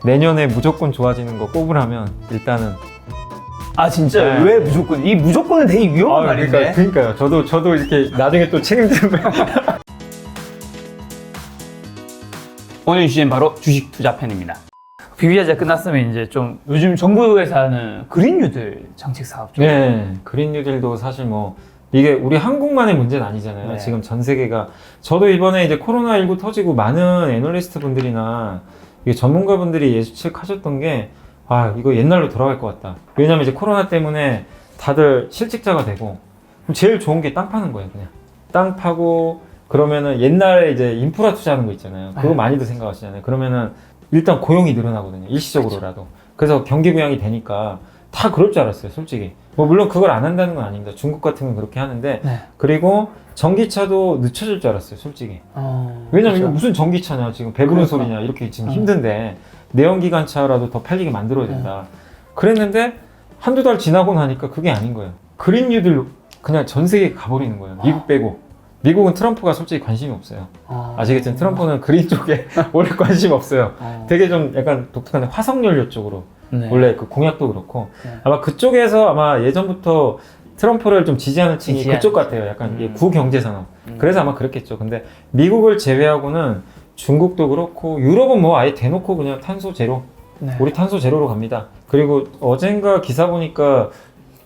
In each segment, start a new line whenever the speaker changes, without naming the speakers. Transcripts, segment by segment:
내년에 무조건 좋아지는 거 꼽으라면 일단은
아 진짜
네.
왜 무조건? 이 무조건은 되게 위험한 말인데.
그러니까요. 저도 이렇게 나중에 또 책임지면
오늘 주제는 바로 주식 투자 편입니다. 비비자제 끝났으면 이제 좀 요즘 정부에서 하는 그린 뉴딜 정책 사업 좀.
네, 그린 뉴딜도 사실 뭐 이게 우리 한국만의 문제는 아니잖아요.
네.
지금 전 세계가 저도 이번에 이제 코로나19 터지고 많은 애널리스트 분들이나 이게 전문가 분들이 예측하셨던 게 아, 이거 옛날로 돌아갈 것 같다. 왜냐면 이제 코로나 때문에 다들 실직자가 되고 그럼 제일 좋은 게 땅 파는 거예요, 그냥. 땅 파고 그러면은 옛날에 이제 인프라 투자하는 거 있잖아요. 그거
네.
많이들 생각하시잖아요. 그러면은 일단 고용이 늘어나거든요. 일시적으로라도. 그래서 경기 부양이 되니까 다 그럴 줄 알았어요, 솔직히. 뭐 물론 그걸 안 한다는 건 아닙니다. 중국 같은 건 그렇게 하는데
네.
그리고 전기차도 늦춰질 줄 알았어요, 솔직히. 왜냐면 이거 무슨 전기차냐, 지금 배부른
그러니까.
소리냐, 이렇게 지금 힘든데 내연기관차라도 더 팔리게 만들어야 된다. 그랬는데 한두 달 지나고 나니까 그게 아닌 거예요. 그린 뉴딜로 그냥 전 세계에 가버리는 거예요. 미국 빼고. 미국은 트럼프가 솔직히 관심이 없어요. 아시겠지만 트럼프는 그린 쪽에 원래 관심 없어요. 되게 좀 약간 독특한데 화석연료 쪽으로
네.
원래 그 공약도 그렇고
네.
아마 그쪽에서 아마 예전부터 트럼프를 좀 지지하는 층이
지지하는
그쪽 같아요. 약간 이게 구경제산업.
음.
그래서 아마 그랬겠죠. 근데 미국을 제외하고는 중국도 그렇고 유럽은 뭐 아예 대놓고 그냥 탄소 제로.
네.
우리 탄소 제로로 갑니다. 그리고 어젠가 기사 보니까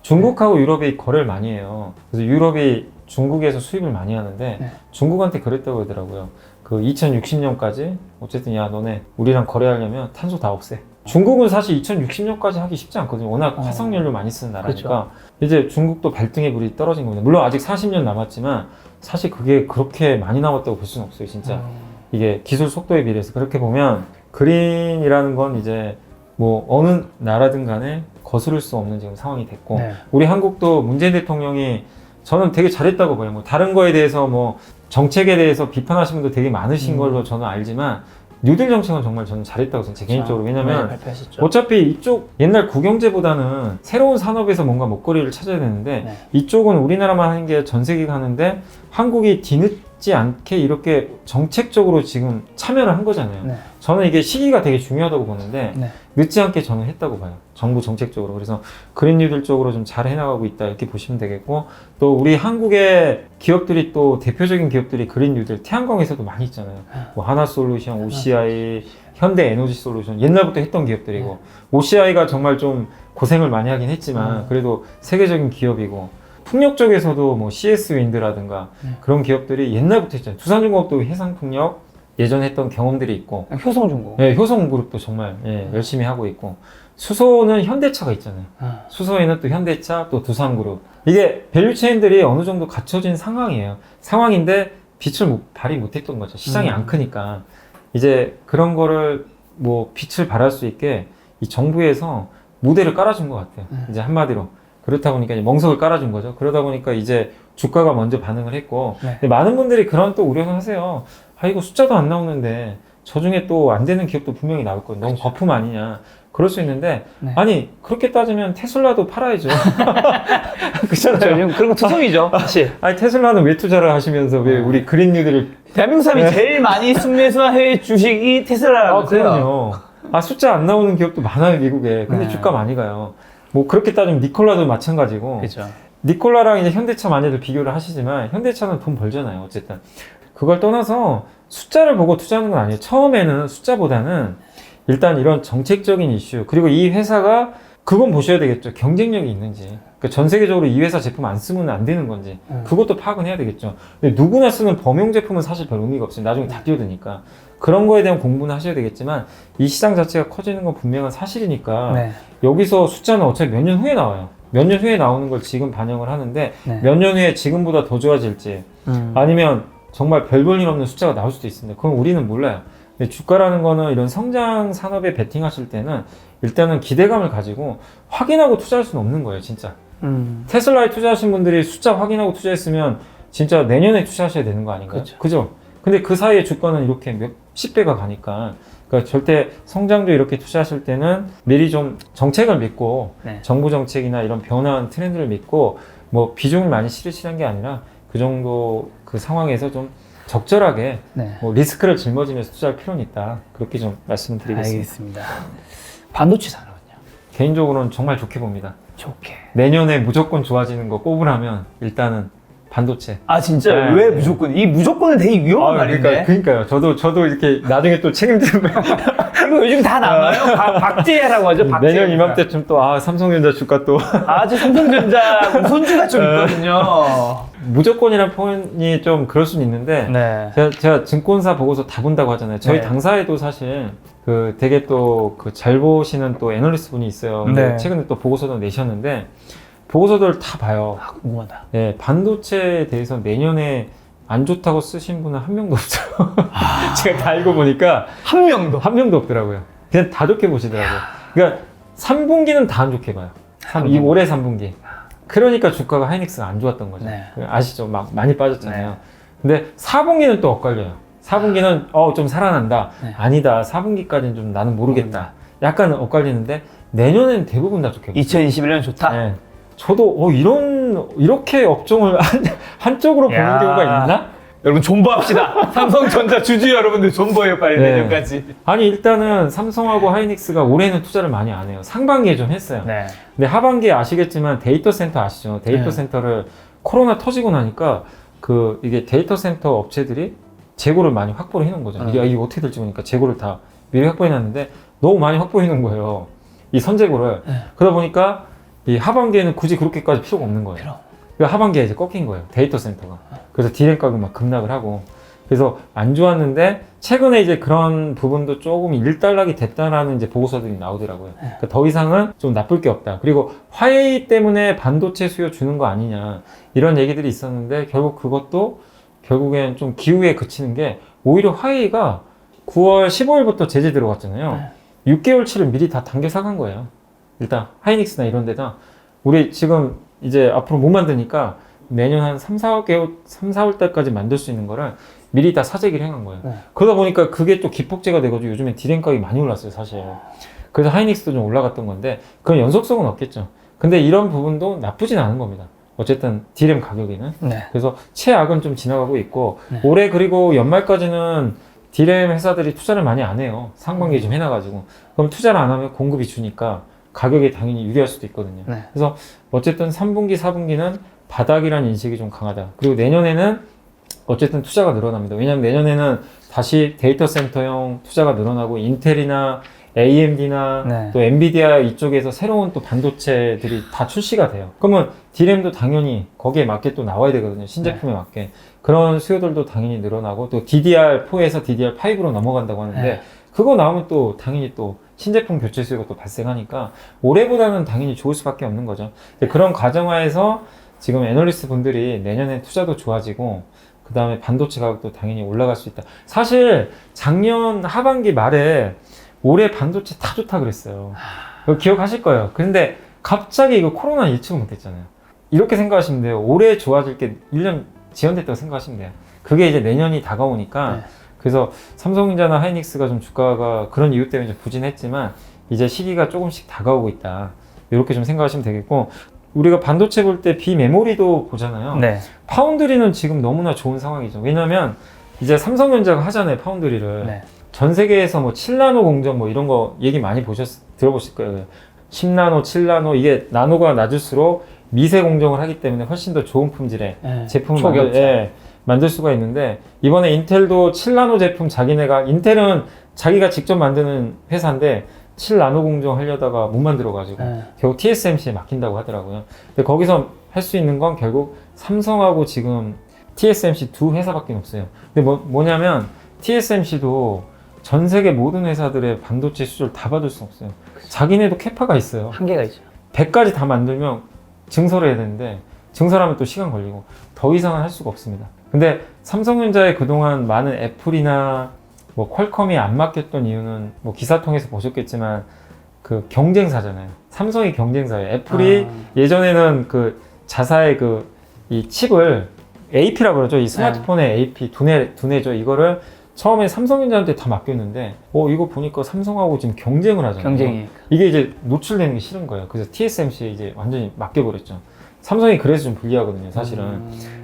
중국하고 유럽이 거래를 많이 해요. 그래서 유럽이 중국에서 수입을 많이 하는데
네.
중국한테 그랬다고 하더라고요. 그 2060년까지 어쨌든 야 너네 우리랑 거래하려면 탄소 다 없애. 중국은 사실 2060년까지 하기 쉽지 않거든요. 워낙 화석연료 많이 쓰는 나라니까.
그렇죠.
이제 중국도 발등에 불이 떨어진 겁니다. 물론 아직 40년 남았지만 사실 그게 그렇게 많이 남았다고 볼 수는 없어요. 진짜 이게 기술 속도에 비례해서 그렇게 보면 그린이라는 건 이제 뭐 어느 나라든 간에 거스를 수 없는 지금 상황이 됐고
네.
우리 한국도 문재인 대통령이 저는 되게 잘했다고 봐요. 뭐 다른 거에 대해서 뭐 정책에 대해서 비판하시는 분도 되게 많으신 걸로 저는 알지만 뉴딜 정책은 정말 저는 잘했다고 생각해요. 제 개인적으로. 왜냐면
발표하셨죠.
어차피 이쪽 옛날 구경제보다는 새로운 산업에서 뭔가 먹거리를 찾아야 되는데
네.
이쪽은 우리나라만 하는 게 전 세계가 하는데 한국이 뒤늦지 않게 이렇게 정책적으로 지금 참여를 한 거잖아요.
네.
저는 이게 시기가 되게 중요하다고 보는데
네.
늦지 않게 저는 했다고 봐요. 정부 정책적으로. 그래서 그린 뉴딜 쪽으로 좀 잘 해나가고 있다 이렇게 보시면 되겠고 또 우리 한국의 기업들이 또 대표적인 기업들이 그린 뉴딜 태양광에서도 많이 있잖아요. 뭐 하나솔루션, OCI, 현대에너지솔루션 옛날부터 했던 기업들이고 OCI가 정말 좀 고생을 많이 하긴 했지만 그래도 세계적인 기업이고 풍력 쪽에서도 뭐 CS 윈드라든가 그런 기업들이 옛날부터 했잖아요. 두산중공업도 해상풍력 예전에 했던 경험들이 있고
효성중공.
네, 효성그룹도 정말 열심히 하고 있고 수소는 현대차가 있잖아요. 수소에는 또 현대차 또 두산그룹 이게 밸류체인들이 어느 정도 갖춰진 상황인데 빛을 발휘 못했던 거죠. 시장이 안 크니까 이제 그런 거를 뭐 빛을 발할 수 있게 이 정부에서 무대를 깔아준 것 같아요. 이제 한마디로 그렇다 보니까 이제 멍석을 깔아준 거죠. 그러다 보니까 이제 주가가 먼저 반응을 했고
네.
근데 많은 분들이 그런 또 우려를 하세요. 아 이거 숫자도 안 나오는데 저 중에 또 안 되는 기업도 분명히 나올 거예요. 너무 거품 아니냐. 그럴 수 있는데
네.
아니 그렇게 따지면 테슬라도 팔아야죠. 그렇잖아요.
그런 거 투성이죠, 사실.
아니 테슬라는 왜 투자를 하시면서 왜 우리 그린 뉴딜을
대한민국 사람이
네.
제일 많이 순매수한 해외 주식이 테슬라라면서요.
그럼요. 아 숫자 안 나오는 기업도 많아요 미국에. 근데
네.
주가 많이 가요. 뭐 그렇게 따지면 니콜라도 마찬가지고.
그렇죠.
니콜라랑 이제 현대차 많이들 비교를 하시지만 현대차는 돈 벌잖아요. 어쨌든 그걸 떠나서 숫자를 보고 투자하는 건 아니에요. 처음에는 숫자보다는 일단 이런 정책적인 이슈 그리고 이 회사가 그건 보셔야 되겠죠. 경쟁력이 있는지. 그러니까 전 세계적으로 이 회사 제품 안 쓰면 안 되는 건지 그것도 파악은 해야 되겠죠. 근데 누구나 쓰는 범용 제품은 사실 별 의미가 없어요. 나중에 다 뛰어드니까. 그런 거에 대한 공부는 하셔야 되겠지만 이 시장 자체가 커지는 건 분명한 사실이니까
네.
여기서 숫자는 어차피 몇 년 후에 나와요. 몇 년 후에 나오는 걸 지금 반영을 하는데
네.
몇 년 후에 지금보다 더 좋아질지 아니면 정말 별 볼 일 없는 숫자가 나올 수도 있습니다. 그건 우리는 몰라요. 근데 주가라는 거는 이런 성장 산업에 베팅하실 때는 일단은 기대감을 가지고 확인하고 투자할 수는 없는 거예요, 진짜. 테슬라에 투자하신 분들이 숫자 확인하고 투자했으면 진짜 내년에 투자하셔야 되는 거 아닌가요? 그죠? 근데 그 사이에 주가는 이렇게 몇십 배가 가니까 그러니까 절대 성장주 이렇게 투자하실 때는 미리 좀 정책을 믿고
네.
정부 정책이나 이런 변화한 트렌드를 믿고 뭐 비중을 많이 실으시는 게 아니라 그 정도 그 상황에서 좀 적절하게
네.
뭐 리스크를 짊어지면서 투자할 필요는 있다. 그렇게 좀 말씀드리겠습니다.
알겠습니다. 반도체 산업은요?
개인적으로는 정말 좋게 봅니다.
좋게.
내년에 무조건 좋아지는 거 꼽으라면 일단은 반도체.
아 진짜
네.
왜 무조건? 이 무조건은 되게 위험한 말인데.
그러니까요. 저도 이렇게 나중에 또 책임지는 거예요.
이거 요즘 다 나와요. 박제라고 하죠. 박제.
내년 이맘때쯤 또 삼성전자 주가 또
아주 삼성전자 우선주가 좀 있거든요.
무조건이란 표현이 좀 그럴 수는 있는데
네.
제가 증권사 보고서 다 본다고 하잖아요. 저희
네.
당사에도 사실 그 되게 또 그 잘 보시는 또 애널리스트 분이 있어요. 근데
네.
최근에 또 보고서도 내셨는데 보고서들 다 봐요.
아, 궁금하다.
네, 반도체에 대해서 내년에 안 좋다고 쓰신 분은 한 명도 없어요. 제가 다 읽어보니까
한 명도.
한 명도 없더라고요. 그냥 다 좋게 보시더라고요. 그러니까 3분기는 다 안 좋게 봐요. 이 올해 3분기. 그러니까 주가가 하이닉스가 안 좋았던 거죠.
네.
아시죠? 막 많이 빠졌잖아요.
네.
근데 4분기는 또 엇갈려요. 4분기는 좀 살아난다.
네.
아니다. 4분기까지는 좀 나는 모르겠다. 약간 엇갈리는데 내년에는 대부분 다 좋게 봐요.
2021년 좋다.
네. 저도 이렇게 업종을 한쪽으로 보는
야.
경우가 있나?
여러분 존버합시다. 삼성전자 주주 여러분들 존버해요 빨리
네.
내년까지.
아니 일단은 삼성하고 하이닉스가 올해는 투자를 많이 안 해요. 상반기에 좀 했어요.
네.
근데 하반기에 아시겠지만 데이터 센터 아시죠? 데이터
네.
센터를 코로나 터지고 나니까 이게 데이터 센터 업체들이 재고를 많이 확보를 해놓은 거죠. 이게 어떻게 될지 모르니까 재고를 다 미리 확보해놨는데 너무 많이 확보해놓은 거예요. 이 선재고를.
네.
그러다 보니까 이 하반기에는 굳이 그렇게까지 필요가 없는 거예요.
그럼.
그러니까 하반기에 이제 꺾인 거예요. 데이터 센터가. 그래서 디램 가격 막 급락을 하고. 그래서 안 좋았는데 최근에 이제 그런 부분도 조금 일단락이 됐다라는 이제 보고서들이 나오더라고요. 그러니까 더 이상은 좀 나쁠 게 없다. 그리고 화웨이 때문에 반도체 수요 주는 거 아니냐 이런 얘기들이 있었는데 결국 그것도 결국엔 좀 기우에 그치는 게 오히려 화웨이가 9월 15일부터 제재 들어갔잖아요. 6개월치를 미리 다 당겨 사간 거예요. 일단 하이닉스나 이런 데다 우리 지금 이제 앞으로 못 만드니까 내년 한 3, 4월 달까지 만들 수 있는 거를 미리 다 사재기를 해간 거예요.
네.
그러다 보니까 그게 또 기폭제가 돼가지고 요즘에 디램 가격이 많이 올랐어요, 사실. 그래서 하이닉스도 좀 올라갔던 건데 그건 연속성은 없겠죠. 근데 이런 부분도 나쁘진 않은 겁니다. 어쨌든 디램 가격에는.
네.
그래서 최악은 좀 지나가고 있고
네.
올해 그리고 연말까지는 디램 회사들이 투자를 많이 안 해요. 상반기에 좀 해놔가지고. 그럼 투자를 안 하면 공급이 주니까 가격이 당연히 유리할 수도 있거든요.
네.
그래서 어쨌든 3분기, 4분기는 바닥이라는 인식이 좀 강하다. 그리고 내년에는 어쨌든 투자가 늘어납니다. 왜냐하면 내년에는 다시 데이터 센터형 투자가 늘어나고 인텔이나 AMD나
네.
또 엔비디아 이쪽에서 새로운 또 반도체들이 다 출시가 돼요. 그러면 디램도 당연히 거기에 맞게 또 나와야 되거든요. 신제품에 맞게. 그런 수요들도 당연히 늘어나고 또 DDR4에서 DDR5로 넘어간다고 하는데
네.
그거 나오면 또 당연히 또 신제품 교체 수요가 또 발생하니까 올해보다는 당연히 좋을 수밖에 없는 거죠. 근데 그런 과정하에서 지금 애널리스트 분들이 내년에 투자도 좋아지고 그 다음에 반도체 가격도 당연히 올라갈 수 있다. 사실 작년 하반기 말에 올해 반도체 다 좋다 그랬어요. 그거 기억하실 거예요. 근데 갑자기 이거 코로나 예측을 못했잖아요. 이렇게 생각하시면 돼요. 올해 좋아질 게 1년 지연됐다고 생각하시면 돼요. 그게 이제 내년이 다가오니까
네.
그래서 삼성전자나 하이닉스가 좀 주가가 그런 이유 때문에 좀 부진했지만 이제 시기가 조금씩 다가오고 있다. 이렇게 좀 생각하시면 되겠고 우리가 반도체 볼 때 비메모리도 보잖아요.
네.
파운드리는 지금 너무나 좋은 상황이죠. 왜냐하면 이제 삼성전자가 하잖아요. 파운드리를.
네.
전 세계에서 뭐 7나노 공정 뭐 이런 거 얘기 많이 들어보실 거예요. 10나노, 7나노 이게 나노가 낮을수록 미세 공정을 하기 때문에 훨씬 더 좋은 품질의
네.
제품을
초기업자.
만들 수가 있는데 이번에 인텔도 7나노 제품 인텔은 자기가 직접 만드는 회사인데 7나노 공정 하려다가 못 만들어가지고
네.
결국 TSMC에 맡긴다고 하더라고요. 근데 거기서 할 수 있는 건 결국 삼성하고 지금 TSMC 두 회사밖에 없어요. 근데 뭐냐면 TSMC도 전 세계 모든 회사들의 반도체 수주를 다 받을 수 없어요. 자기네도 캐파가 있어요.
한계가 있죠.
100까지 다 만들면 증설을 해야 되는데 증설하면 또 시간 걸리고 더 이상은 할 수가 없습니다. 근데 삼성전자에 그동안 많은 애플이나 뭐 퀄컴이 안 맡겼던 이유는 뭐 기사 통해서 보셨겠지만 그 경쟁사잖아요. 삼성이 경쟁사예요. 애플이 예전에는 그 자사의 이 칩을 AP라고 그러죠. 이 스마트폰의 AP 두뇌죠. 이거를 처음에 삼성전자한테 다 맡겼는데 이거 보니까 삼성하고 지금 경쟁을 하잖아요.
경쟁이.
이게 이제 노출되는 게 싫은 거예요. 그래서 TSMC에 이제 완전히 맡겨버렸죠. 삼성이 그래서 좀 불리하거든요, 사실은.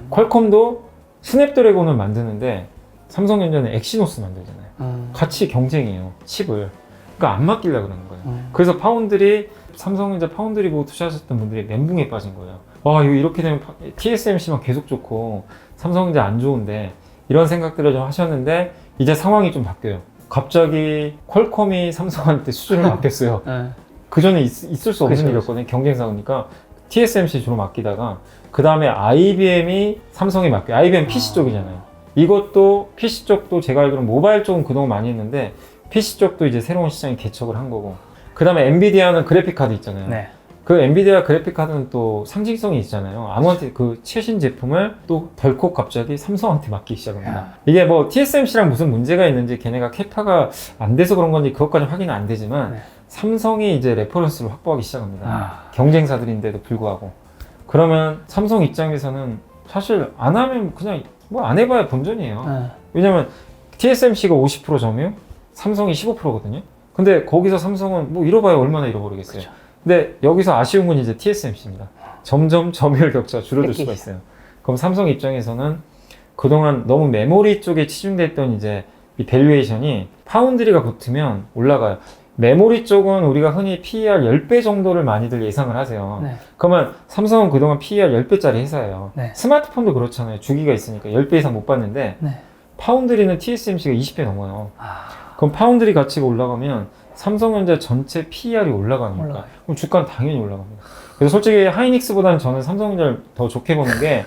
퀄컴도 스냅드래곤을 만드는데 삼성전자는 엑시노스 만들잖아요. 같이 경쟁이에요. 칩을. 그러니까 안 맡기려고 그러는 거예요. 그래서 파운드리, 삼성전자 파운드리 보고 투자하셨던 분들이 멘붕에 빠진 거예요. 와, 이거 이렇게 되면 TSMC만 계속 좋고 삼성전자 안 좋은데, 이런 생각들을 좀 하셨는데 이제 상황이 좀 바뀌어요. 갑자기 퀄컴이 삼성한테 수주를 맡겼어요. 그 전에 있을 수 없는
그쵸,
일이었거든요. 경쟁사니까 TSMC 주로 맡기다가 그 다음에 IBM이 삼성에 맡겨. IBM PC 쪽이잖아요. 이것도 PC 쪽도 제가 알기로는 모바일 쪽은 그동안 많이 했는데 PC 쪽도 이제 새로운 시장에 개척을 한 거고, 그 다음에 엔비디아는 그래픽 카드 있잖아요.
네.
그 엔비디아 그래픽 카드는 또 상징성이 있잖아요. 아무한테 그 최신 제품을 또 덜컥 갑자기 삼성한테 맡기기 시작합니다. 이게 뭐 TSMC랑 무슨 문제가 있는지, 걔네가 캐파가 안 돼서 그런 건지 그것까지 확인은 안 되지만 삼성이 이제 레퍼런스를 확보하기 시작합니다. 경쟁사들인데도 불구하고. 그러면 삼성 입장에서는 사실 안 하면 그냥 뭐 안 해봐야 본전이에요. 왜냐면 TSMC가 50% 점유, 삼성이 15%거든요. 근데 거기서 삼성은 뭐 잃어봐야 얼마나 잃어버리겠어요. 그쵸. 근데 여기서 아쉬운 건 이제 TSMC입니다. 점점 점유율 격차가 줄어들 수가 있어요. 그럼 삼성 입장에서는 그동안 너무 메모리 쪽에 치중됐던 이제 이 밸류에이션이 파운드리가 붙으면 올라가요. 메모리 쪽은 우리가 흔히 PER 10배 정도를 많이들 예상을 하세요. 그러면 삼성은 그동안 PER 10배짜리 회사예요. 스마트폰도 그렇잖아요. 주기가 있으니까 10배 이상 못 받는데 파운드리는 TSMC가 20배 넘어요. 그럼 파운드리 가치가 올라가면 삼성전자 전체 PER이 올라가니까 그럼 주가는 당연히 올라갑니다. 그래서 솔직히 하이닉스보다는 저는 삼성전자를 더 좋게 보는 게,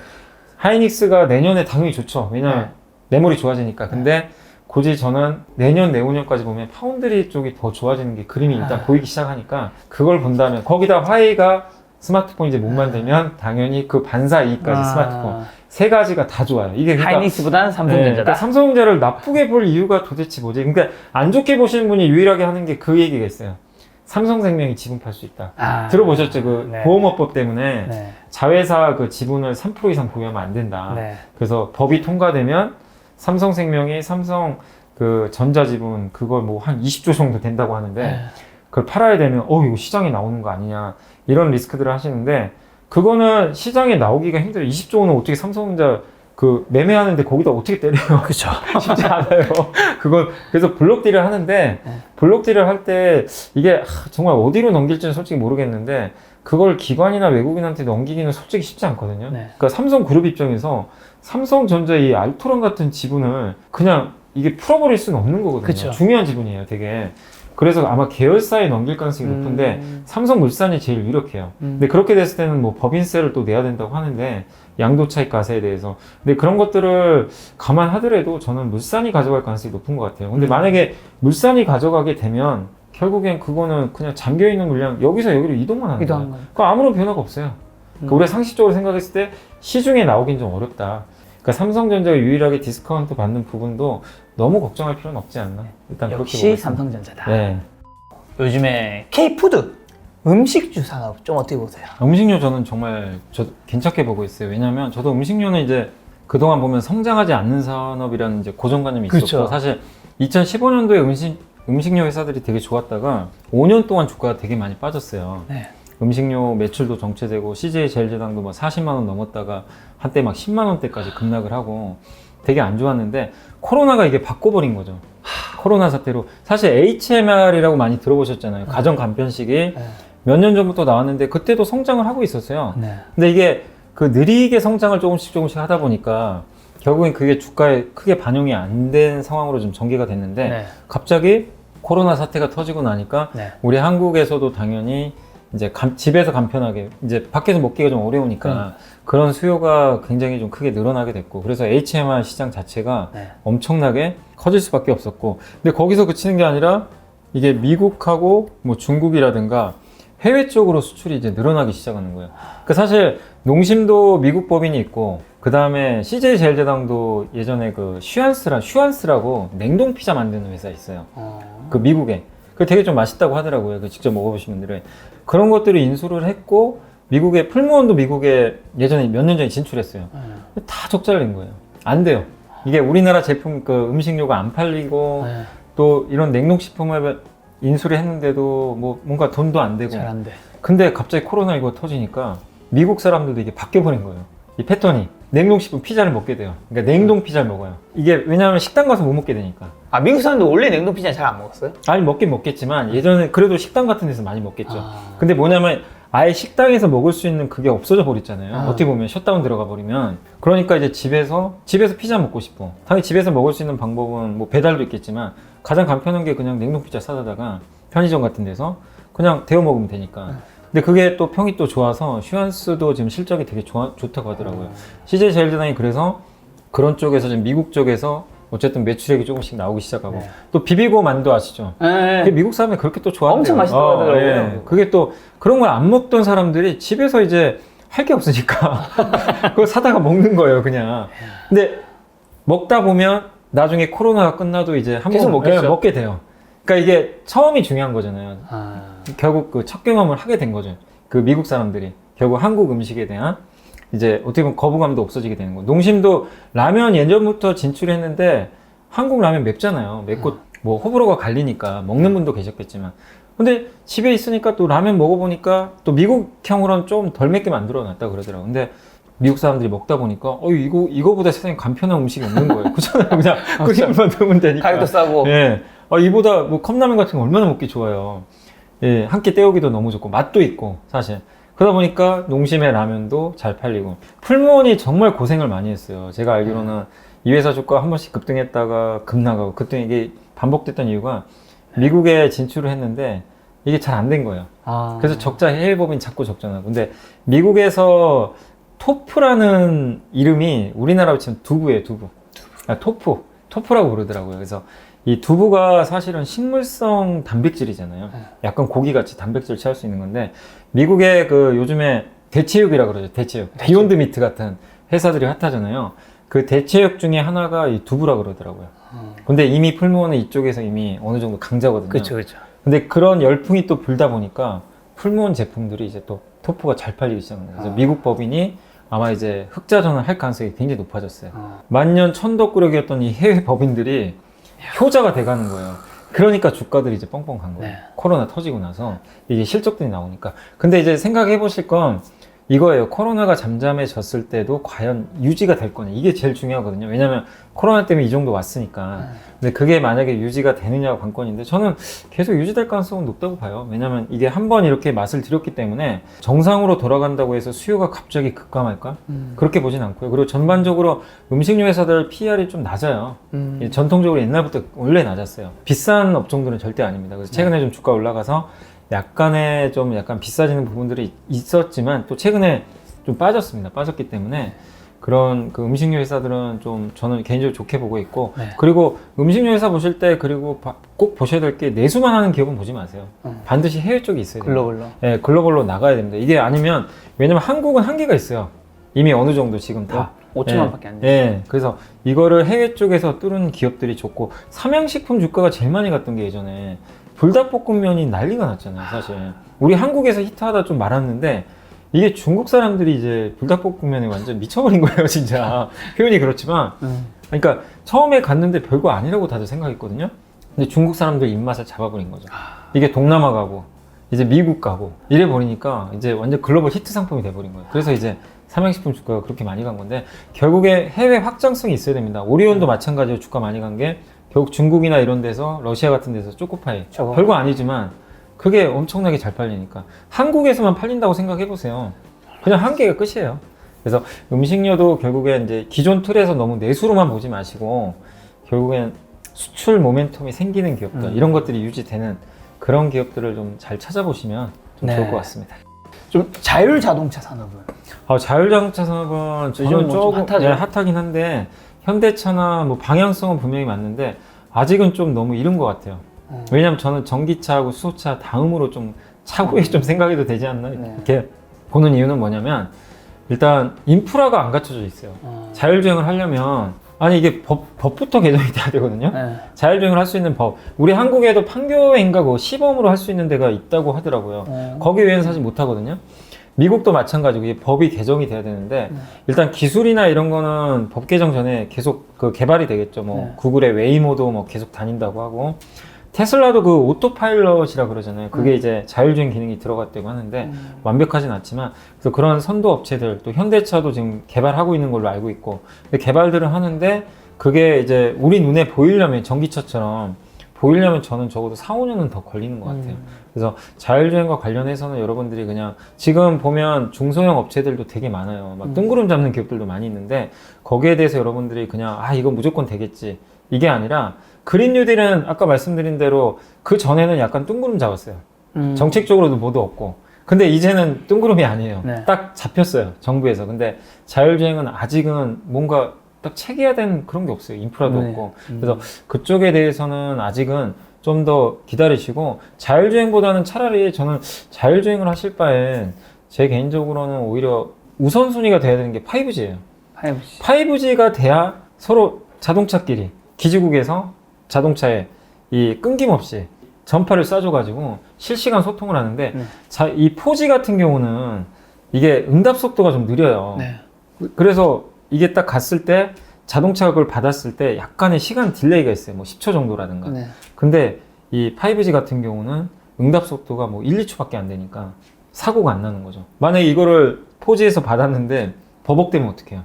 하이닉스가 내년에 당연히 좋죠. 왜냐면 메모리 좋아지니까. 근데 굳이 저는 내년, 내후년까지 보면 파운드리 쪽이 더 좋아지는 게 그림이 일단 보이기 시작하니까, 그걸 본다면, 거기다 화웨이가 스마트폰 이제 못 만들면 당연히 그 반사 이익까지 스마트폰 세 가지가 다 좋아요. 이게 그러니까
하이닉스보다는 삼성전자다.
그러니까 삼성전자를 나쁘게 볼 이유가 도대체 뭐지? 그러니까 안 좋게 보시는 분이 유일하게 하는 게 그 얘기가 있어요. 삼성생명이 지분 팔 수 있다. 들어보셨죠? 그 보험업법 때문에 자회사 그 지분을 3% 이상 보유하면 안 된다. 그래서 법이 통과되면 삼성생명이 삼성 그 전자지분 그걸 뭐 한 20조 정도 된다고 하는데 그걸 팔아야 되면 이거 시장에 나오는 거 아니냐, 이런 리스크들을 하시는데, 그거는 시장에 나오기가 힘들어요. 20조 원은 어떻게 삼성전자 그 매매하는데 거기다 어떻게 때려요?
그렇죠.
쉽지 않아요. 그건 그래서 블록딜을 하는데, 블록딜을 할 때 이게 정말 어디로 넘길지는 솔직히 모르겠는데, 그걸 기관이나 외국인한테 넘기기는 솔직히 쉽지 않거든요. 그러니까 삼성그룹 입장에서 삼성전자 이 알토란 같은 지분을 그냥 이게 풀어버릴 수는 없는 거거든요.
그쵸.
중요한 지분이에요, 되게. 그래서 아마 계열사에 넘길 가능성이 높은데 삼성물산이 제일 유력해요. 근데 그렇게 됐을 때는 뭐 법인세를 또 내야 된다고 하는데, 양도차익 과세에 대해서. 근데 그런 것들을 감안하더라도 저는 물산이 가져갈 가능성이 높은 것 같아요. 근데 만약에 물산이 가져가게 되면 결국엔 그거는 그냥 잠겨있는 물량 여기서 여기로 이동만 하는 거예요. 그럼 아무런 변화가 없어요. 그러니까 우리가 상식적으로 생각했을 때 시중에 나오긴 좀 어렵다. 그러니까 삼성전자가 유일하게 디스카운트 받는 부분도 너무 걱정할 필요는 없지 않나. 일단
역시
그렇게
삼성전자다.
네.
요즘에 K푸드 음식주 산업 좀 어떻게 보세요?
음식료 저는 정말 괜찮게 보고 있어요. 왜냐하면 저도 음식료는 이제 그동안 보면 성장하지 않는 산업이라는 이제 고정관념이 있었고,
그렇죠.
사실 2015년도에 음식료 회사들이 되게 좋았다가 5년 동안 주가가 되게 많이 빠졌어요. 음식료 매출도 정체되고 CJ 제일제당도 뭐 40만 원 넘었다가 한때 막 10만 원대까지 급락을 하고 되게 안 좋았는데, 코로나가 이게 바꿔버린 거죠. 코로나 사태로. 사실 HMR이라고 많이 들어보셨잖아요. 가정 간편식이 몇 년 전부터 나왔는데 그때도 성장을 하고 있었어요. 근데 이게 그 느리게 성장을 조금씩 하다 보니까 결국엔 그게 주가에 크게 반영이 안 된 상황으로 좀 전개가 됐는데, 갑자기 코로나 사태가 터지고 나니까 우리 한국에서도 당연히 이제 집에서 간편하게, 이제 밖에서 먹기가 좀 어려우니까 그런 수요가 굉장히 좀 크게 늘어나게 됐고, 그래서 HMR 시장 자체가 엄청나게 커질 수밖에 없었고, 근데 거기서 그치는 게 아니라 이게 미국하고 뭐 중국이라든가 해외 쪽으로 수출이 이제 늘어나기 시작하는 거예요. 그러니까 사실 농심도 미국 법인이 있고, 그 다음에 CJ 제일제당도 예전에 그 슈안스라고 냉동 피자 만드는 회사 있어요. 그 미국에. 그 되게 좀 맛있다고 하더라고요. 그 직접 먹어보신 분들은. 그런 것들을 인수를 했고, 미국에 풀무원도 미국에 예전에 몇 년 전에 진출했어요. 다 적자를 낸 거예요. 안 돼요. 이게 우리나라 제품 그 음식료가 안 팔리고 또 이런 냉동식품을 인수를 했는데도 뭐 뭔가 돈도 안 되고.
잘 안 돼.
근데 갑자기 코로나 이거 터지니까 미국 사람들도 이게 바뀌어버린 거예요. 이 패턴이 냉동식품 피자를 먹게 돼요. 그러니까 냉동 피자를 먹어요. 이게 왜냐하면 식당 가서 못 먹게 되니까.
아, 미국 사람들 원래 냉동 피자 잘 안 먹었어요?
아니 먹긴 먹겠지만 예전에 그래도 식당 같은 데서 많이 먹겠죠.
아.
근데 뭐냐면 아예 식당에서 먹을 수 있는 그게 없어져 버렸잖아요.
아.
어떻게 보면 셧다운 들어가 버리면. 그러니까 이제 집에서 피자 먹고 싶어. 당연히 집에서 먹을 수 있는 방법은 뭐 배달도 있겠지만 가장 간편한 게 그냥 냉동 피자 사다가 편의점 같은 데서 그냥 데워 먹으면 되니까. 근데 그게 또 평이 또 좋아서 슈완스도 지금 실적이 되게 좋다고 하더라고요. CJ 제일제당이 그래서 그런 쪽에서 지금 미국 쪽에서 어쨌든 매출액이 조금씩 나오기 시작하고
네.
또 비비고 만두 아시죠?
네.
그게 미국 사람이 그렇게 또 좋아한대요.
엄청 맛있다고 하더라고요.
예. 그게 또 그런 걸 안 먹던 사람들이 집에서 이제 할 게 없으니까 그걸 사다가 먹는 거예요, 그냥. 근데 먹다 보면 나중에 코로나가 끝나도 이제 한
계속
번
먹겠죠.
먹게 돼요. 그러니까 이게 처음이 중요한 거잖아요.
아.
결국 그 첫 경험을 하게 된 거죠. 그 미국 사람들이 결국 한국 음식에 대한 이제 어떻게 보면 거부감도 없어지게 되는 거. 농심도 라면 예전부터 진출했는데 한국 라면 맵잖아요. 맵고 뭐 호불호가 갈리니까 먹는 분도 계셨겠지만. 근데 집에 있으니까 또 라면 먹어보니까 또 미국형으로는 좀 덜 맵게 만들어 놨다 그러더라고. 근데 미국 사람들이 먹다 보니까 이거보다 세상에 간편한 음식이 없는 거예요. 그렇잖아요. 그냥 끓이기만 넣으면 되니까.
가격도 싸고.
예. 이보다 뭐 컵라면 같은 거 얼마나 먹기 좋아요. 예, 한 끼 때우기도 너무 좋고 맛도 있고 사실. 그러다 보니까 농심의 라면도 잘 팔리고. 풀무원이 정말 고생을 많이 했어요. 제가 알기로는 이 회사 주가 한 번씩 급등했다가 급 나가고 급등 이게 반복됐던 이유가 미국에 진출을 했는데 이게 잘 안 된 거예요.
아.
그래서 적자 해외 법인 자꾸 적잖아요. 근데 미국에서 토프라는 이름이 우리나라로 치면 두부예요, 두부. 아, 토프라고 부르더라고요. 그래서 이 두부가 사실은 식물성 단백질이잖아요. 약간 고기같이 단백질을 취할 수 있는 건데 미국의 그 요즘에 대체육이라 그러죠. 대체육. 비욘드 미트 같은 회사들이 핫하잖아요. 그 대체육 중에 하나가 이 두부라 그러더라고요. 근데 이미 풀무원은 이쪽에서 이미 어느 정도 강자거든요.
그렇죠.
근데 그런 열풍이 또 불다 보니까 풀무원 제품들이 이제 또 토프가 잘 팔리기 시작한 거예요. 그래서 미국 법인이 아마 이제 흑자전을 할 가능성이 굉장히 높아졌어요. 만년 천덕꾸러기였던 이 해외 법인들이 효자가 돼가는 거예요. 그러니까 주가들이 이제 뻥뻥 간 거예요.
네.
코로나 터지고 나서 이게 실적들이 나오니까. 근데 이제 생각해 보실 건 이거예요. 코로나가 잠잠해졌을 때도 과연 유지가 될 거냐. 이게 제일 중요하거든요. 왜냐면 코로나 때문에 이 정도 왔으니까. 근데 그게 만약에 유지가 되느냐가 관건인데 저는 계속 유지될 가능성은 높다고 봐요. 왜냐면 이게 한번 이렇게 맛을 들였기 때문에 정상으로 돌아간다고 해서 수요가 갑자기 급감할까? 그렇게 보진 않고요. 그리고 전반적으로 음식료 회사들 PR이 좀 낮아요. 전통적으로 옛날부터 원래 낮았어요. 비싼 업종들은 절대 아닙니다. 그래서 최근에 좀 주가 올라가서 약간의 좀 약간 비싸지는 부분들이 있었지만 또 최근에 좀 빠졌습니다. 빠졌기 때문에 그런 그 음식료 회사들은 좀 저는 개인적으로 좋게 보고 있고
네.
그리고 음식료 회사 보실 때 그리고 꼭 보셔야 될 게 내수만 하는 기업은 보지 마세요. 반드시 해외 쪽이 있어야 돼요.
글로벌로.
네, 글로벌로 나가야 됩니다. 이게 아니면 왜냐면 한국은 한계가 있어요. 이미 어느 정도 지금 다
5천만 밖에 안 돼.
네, 그래서 이거를 해외 쪽에서 뚫은 기업들이 좋고 삼양식품 주가가 제일 많이 갔던 게 예전에 불닭볶음면이 난리가 났잖아요, 사실. 우리 한국에서 히트하다 좀 말았는데 이게 중국 사람들이 이제 불닭볶음면에 완전 미쳐버린 거예요, 진짜. 표현이 그렇지만. 그러니까 처음에 갔는데 별거 아니라고 다들 생각했거든요. 근데 중국 사람들 입맛을 잡아버린 거죠. 이게 동남아 가고 이제 미국 가고 이래 버리니까 이제 완전 글로벌 히트 상품이 돼버린 거예요. 그래서 이제 삼양식품 주가가 그렇게 많이 간 건데 결국에 해외 확장성이 있어야 됩니다. 오리온도 마찬가지로 주가 많이 간 게 결국 중국이나 이런 데서 러시아 같은 데서 초코파이 별거 아니지만 그게 엄청나게 잘 팔리니까 한국에서만 팔린다고 생각해 보세요. 그냥 한계가 끝이에요. 그래서 음식료도 결국에 이제 기존 틀에서 너무 내수로만 보지 마시고 결국엔 수출 모멘텀이 생기는 기업들 이런 것들이 유지되는 그런 기업들을 좀 잘 찾아보시면 좀
네.
좋을 것 같습니다.
좀 자율자동차 산업은
자율자동차 산업은
요즘은
저는
좀
조금
핫하죠?
핫하긴 한데 현대차나 뭐 방향성은 분명히 맞는데 아직은 좀 너무 이른 것 같아요. 왜냐면 저는 전기차하고 수소차 다음으로 좀 차후에 좀 생각해도 되지 않나 이렇게 보는 이유는 뭐냐면 일단 인프라가 안 갖춰져 있어요. 자율주행을 하려면 아니 이게 법부터 개정이 돼야 되거든요. 자율주행을 할 수 있는 법. 우리 한국에도 판교인가 그 시범으로 할 수 있는 데가 있다고 하더라고요. 거기 외에는 사실 못 하거든요. 미국도 마찬가지고 이 법이 개정이 돼야 되는데 일단 기술이나 이런 거는 법 개정 전에 계속 그 개발이 되겠죠. 뭐 구글의 웨이모도 뭐 계속 다닌다고 하고 테슬라도 그 오토파일럿이라 그러잖아요. 그게 이제 자율주행 기능이 들어갔다고 하는데 완벽하진 않지만 그래서 그런 선도 업체들 또 현대차도 지금 개발하고 있는 걸로 알고 있고 근데 개발들을 하는데 그게 이제 우리 눈에 보이려면 전기차처럼 보이려면 저는 적어도 4, 5년은 더 걸리는 것 같아요. 그래서 자율주행과 관련해서는 여러분들이 그냥 지금 보면 중소형 업체들도 되게 많아요. 막 뜬구름 잡는 기업들도 많이 있는데 거기에 대해서 여러분들이 그냥 이거 무조건 되겠지 이게 아니라 그린 뉴딜은 아까 말씀드린 대로 그 전에는 약간 뜬구름 잡았어요. 정책적으로도 뭐도 없고 근데 이제는 뜬구름이 아니에요.
네.
딱 잡혔어요 정부에서. 근데 자율주행은 아직은 뭔가 딱 체계화된 그런 게 없어요. 인프라도
네.
없고. 그래서 그쪽에 대해서는 아직은 좀 더 기다리시고 자율주행보다는 차라리 저는 자율주행을 하실 바엔 제 개인적으로는 오히려 우선순위가 돼야 되는 게 5G예요.
5G.
5G가 돼야 서로 자동차끼리 기지국에서 자동차에 이 끊김없이 전파를 쏴줘가지고 실시간 소통을 하는데 이 4G 같은 경우는 이게 응답 속도가 좀 느려요.
네.
그래서 이게 딱 갔을 때 자동차가 그걸 받았을 때 약간의 시간 딜레이가 있어요. 뭐 10초 정도라든가.
네.
근데 이 5G 같은 경우는 응답 속도가 뭐 1, 2초밖에 안 되니까 사고가 안 나는 거죠. 만약에 이거를 4G에서 받았는데 버벅대면 어떡해요?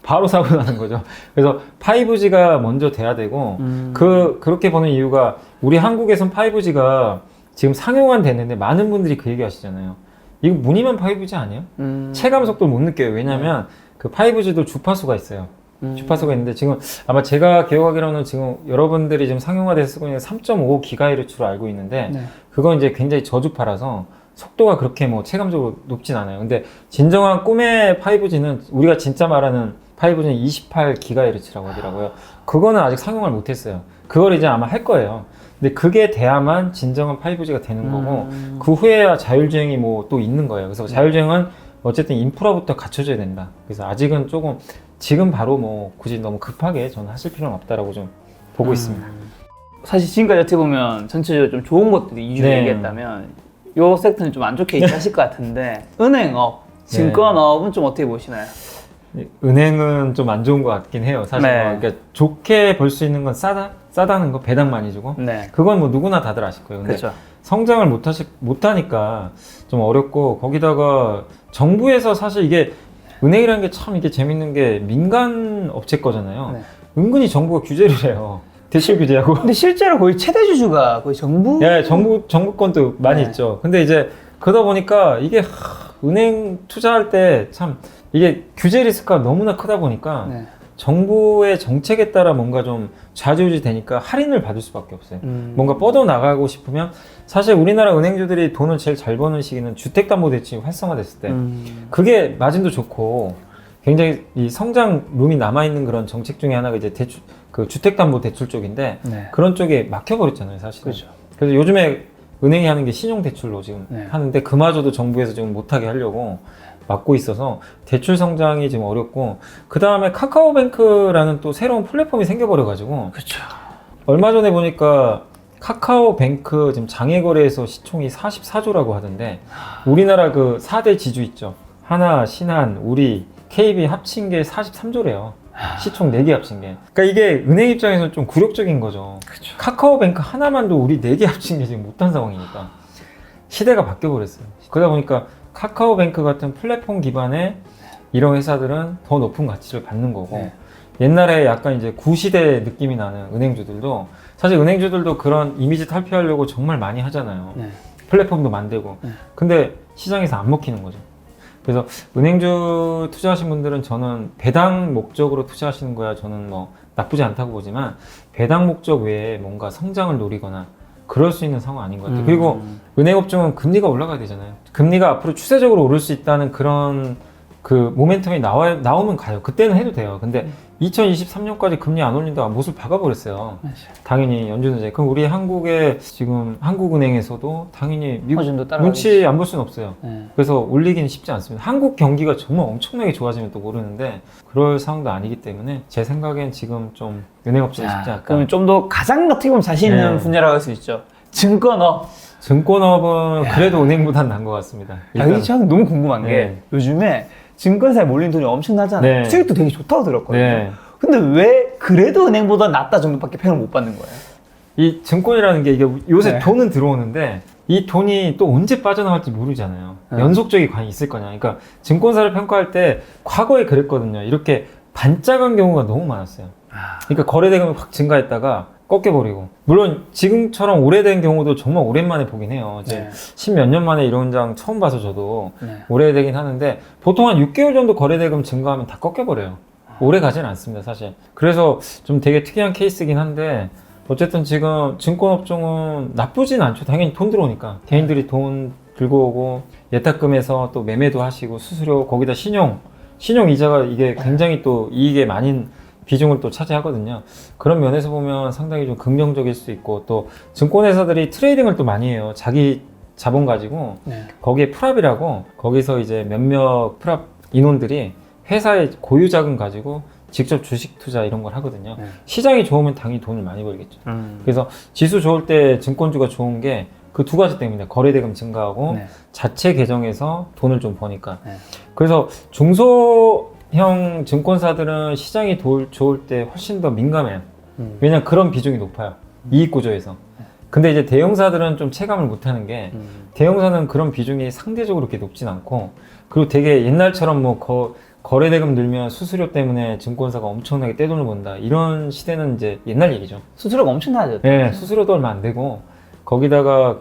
바로 사고 나는 거죠. 그래서 5G가 먼저 돼야 되고 그렇게 보는 이유가 우리 한국에선 5G가 지금 상용화 됐는데 많은 분들이 그 얘기 하시잖아요. 이거 무늬만 5G 아니에요? 체감 속도를 못 느껴요. 왜냐면 그 5G도 주파수가 있어요. 주파수가 있는데 지금 아마 제가 기억하기로는 지금 여러분들이 지금 상용화돼서 쓰고 있는 3.5GHz로 알고 있는데
네.
그건 이제 굉장히 저주파라서 속도가 그렇게 뭐 체감적으로 높진 않아요. 근데 진정한 꿈의 5G는 우리가 진짜 말하는 5G는 28GHz라고 하더라고요. 그거는 아직 상용화를 못했어요. 그걸 이제 아마 할 거예요. 근데 그게 돼야만 진정한 5G가 되는 거고 그 후에야 자율주행이 뭐 또 있는 거예요. 그래서 자율주행은 어쨌든 인프라부터 갖춰져야 된다. 그래서 아직은 조금 지금 바로 뭐 굳이 너무 급하게 저는 하실 필요는 없다라고 좀 보고 있습니다.
사실 지금까지 어떻게 보면 전체적으로 좀 좋은 것들이 위주로
네.
얘기했다면 요 섹터는 좀 안 좋게 얘기하실 것 같은데 은행업, 증권업은 좀 어떻게 보시나요?
은행은 좀 안 좋은 것 같긴 해요. 사실
네.
그러니까 좋게 볼 수 있는 건 싸다는 거 배당 많이 주고
네.
그건 뭐 누구나 다들 아실 거예요. 근데
그렇죠.
성장을 못하니까 좀 어렵고 거기다가 정부에서 사실 이게 은행이라는 게 참 이게 재밌는 게 민간 업체 거잖아요.
네.
은근히 정부가 규제를 해요. 대출 규제하고.
근데 실제로 거의 최대 주주가 거의 정부?
예, 정부 건도 많이
네.
있죠. 근데 이제 그러다 보니까 이게 은행 투자할 때 참 이게 규제 리스크가 너무나 크다 보니까
네.
정부의 정책에 따라 뭔가 좀 좌지우지 되니까 할인을 받을 수밖에 없어요. 뭔가 뻗어 나가고 싶으면 사실 우리나라 은행주들이 돈을 제일 잘 버는 시기는 주택담보대출이 활성화됐을 때 그게 마진도 좋고 굉장히 이 성장 룸이 남아있는 그런 정책 중에 하나가 이제 그 주택담보대출 쪽인데
네.
그런 쪽에 막혀버렸잖아요, 사실.
그렇죠.
그래서 요즘에 은행이 하는 게 신용대출로 지금
네.
하는데 그마저도 정부에서 지금 못하게 하려고 막고 있어서 대출 성장이 지금 어렵고 그 다음에 카카오뱅크라는 또 새로운 플랫폼이 생겨버려가지고
그렇죠.
얼마 전에 보니까 카카오뱅크 지금 장외거래에서 시총이 44조라고 하던데 우리나라 그 4대 지주 있죠. 하나, 신한, 우리, KB 합친 게 43조래요. 시총 4개 합친 게. 그러니까 이게 은행 입장에서는 좀 굴욕적인 거죠.
그쵸.
카카오뱅크 하나만도 우리 4개 합친 게 지금 못한 상황이니까. 시대가 바뀌어버렸어요. 그러다 보니까 카카오뱅크 같은 플랫폼 기반의 이런 회사들은 더 높은 가치를 받는 거고
네.
옛날에 약간 이제 구시대 느낌이 나는 은행주들도 사실 은행주들도 그런 이미지 탈피하려고 정말 많이 하잖아요.
네.
플랫폼도 만들고.
네.
근데 시장에서 안 먹히는 거죠. 그래서 은행주 투자하신 분들은 저는 배당 목적으로 투자하시는 거야 저는 뭐 나쁘지 않다고 보지만 배당 목적 외에 뭔가 성장을 노리거나 그럴 수 있는 상황 아닌 것 같아요. 그리고 은행업종은 금리가 올라가야 되잖아요. 금리가 앞으로 추세적으로 오를 수 있다는 그런 그 모멘텀이 나오면 가요. 그때는 해도 돼요. 근데 2023년까지 금리 안 올린다고 못을 박아버렸어요. 당연히 연준은 그럼 우리 한국의 지금 한국은행에서도 당연히 미국
허준도 따라가겠지.
눈치 안 볼 수는 없어요.
네.
그래서 올리기는 쉽지 않습니다. 한국 경기가 정말 엄청나게 좋아지면 또 모르는데 그럴 상황도 아니기 때문에 제 생각엔 지금 좀 은행업종이 쉽지 않다.
그러면 좀 더 가장 어떻게 보면 자신 있는
네.
분야라고 할 수 있죠. 증권업.
증권업은 그래도 은행보단 나은 것 같습니다.
여기 저는 너무 궁금한 게
네.
요즘에 증권사에 몰린 돈이 엄청나잖아요.
네.
수익도 되게 좋다고 들었거든요.
네.
근데 왜 그래도 은행보다 낫다 정도밖에 평을 못 받는 거예요?
이 증권이라는 게 이게 요새
네.
돈은 들어오는데 이 돈이 또 언제 빠져나갈지 모르잖아요.
네.
연속적인 관이 있을 거냐. 그러니까 증권사를 평가할 때 과거에 그랬거든요. 이렇게 반짝한 경우가 너무 많았어요. 그러니까 거래대금이 확 증가했다가 꺾여버리고. 물론 지금처럼 오래된 경우도 정말 오랜만에 보긴 해요. 이제
네.
10몇 년 만에 이런 장 처음 봐서 저도
네.
오래되긴 하는데 보통 한 6개월 정도 거래대금 증가하면 다 꺾여버려요. 오래 가지는 않습니다, 사실. 그래서 좀 되게 특이한 케이스긴 한데 어쨌든 지금 증권업종은 나쁘진 않죠. 당연히 돈 들어오니까. 개인들이 돈 들고 오고 예탁금에서 또 매매도 하시고 수수료 거기다 신용 이자가 이게 굉장히 또 이익에 많은 비중을 또 차지하거든요. 그런 면에서 보면 상당히 좀 긍정적일 수 있고 또 증권회사들이 트레이딩을 또 많이 해요. 자기 자본 가지고
네.
거기에 프랍이라고 거기서 이제 몇몇 프랍 인원들이 회사의 고유 자금 가지고 직접 주식 투자 이런 걸 하거든요.
네.
시장이 좋으면 당연히 돈을 많이 벌겠죠. 그래서 지수 좋을 때 증권주가 좋은 게 그 두 가지 때문에 거래대금 증가하고
네.
자체 계정에서 돈을 좀 버니까.
네.
그래서 중소형 증권사들은 시장이 좋을 때 훨씬 더 민감해요. 왜냐면 그런 비중이 높아요. 이익 구조에서. 근데 이제 대형사들은 좀 체감을 못하는 게 대형사는 그런 비중이 상대적으로 그렇게 높진 않고 그리고 되게 옛날처럼 뭐 거래대금 늘면 수수료 때문에 증권사가 엄청나게 떼돈을 번다. 이런 시대는 이제 옛날 얘기죠.
수수료가 엄청나죠.
네, 수수료도 얼마 안 되고 거기다가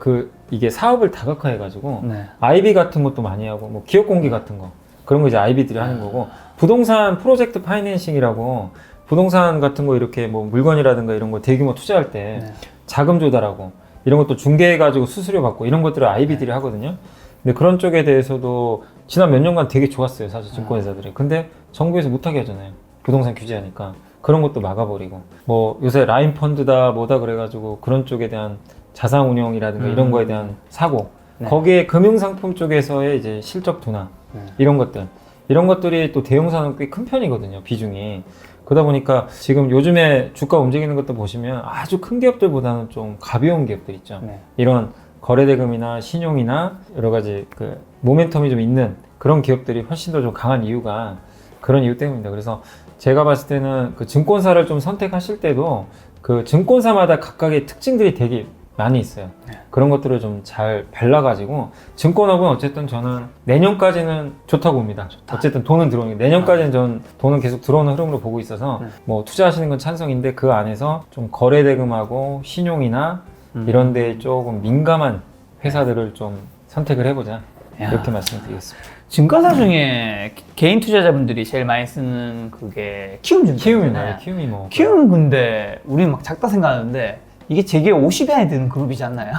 이게 사업을 다각화해가지고
네.
IB 같은 것도 많이 하고 뭐 기업 공개 같은 거 그런 거 이제 IB들이 하는 거고 부동산 프로젝트 파이낸싱이라고 부동산 같은 거 이렇게 뭐 물건이라든가 이런 거 대규모 투자할 때
네.
자금 조달하고 이런 것도 중개해가지고 수수료 받고 이런 것들을 IB들이 하거든요. 근데 그런 쪽에 대해서도 지난 몇 년간 되게 좋았어요, 사실 증권회사들이. 근데 정부에서 못하게 하잖아요. 부동산 규제하니까. 그런 것도 막아버리고. 뭐 요새 라인 펀드다 뭐다 그래가지고 그런 쪽에 대한 자산 운용이라든가 이런 거에 대한 사고.
네.
거기에 금융상품 쪽에서의 이제 실적 둔화.
네.
이런 것들이 또 대형사는 꽤 큰 편이거든요, 비중이. 그러다 보니까 지금 요즘에 주가 움직이는 것도 보시면 아주 큰 기업들보다는 좀 가벼운 기업들 있죠.
네.
이런 거래대금이나 신용이나 여러 가지 그 모멘텀이 좀 있는 그런 기업들이 훨씬 더 좀 강한 이유가 그런 이유 때문입니다. 그래서 제가 봤을 때는 그 증권사를 좀 선택하실 때도 그 증권사마다 각각의 특징들이 되게 많이 있어요. 그런 것들을 좀 잘 발라가지고 증권업은 어쨌든 저는 내년까지는 좋다고 봅니다. 어쨌든 돈은 들어오니까 내년까지는 전 돈은 계속 들어오는 흐름으로 보고 있어서 뭐 투자하시는 건 찬성인데 그 안에서 좀 거래대금하고 신용이나 이런 데에 조금 민감한 회사들을 좀 선택을 해보자 이렇게 말씀드리겠습니다.
증권사 중에 개인 투자자분들이 제일 많이 쓰는 그게 키움증권.
키움이나요? 키움이 뭐
키움은 근데 우리는 막 작다 생각하는데 이게 제게 50위 안에 드는 그룹이지 않나요?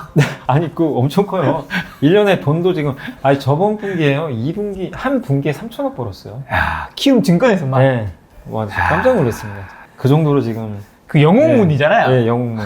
아니 그 엄청 커요. 1년에 돈도 지금 아니 저번 분기에요. 2분기 한 분기에 3천억 벌었어요.
야, 키움증권에서만.
네. 와 진짜 깜짝 놀랐습니다. 그 정도로 지금
그 영웅문이잖아요.
네, 영웅문.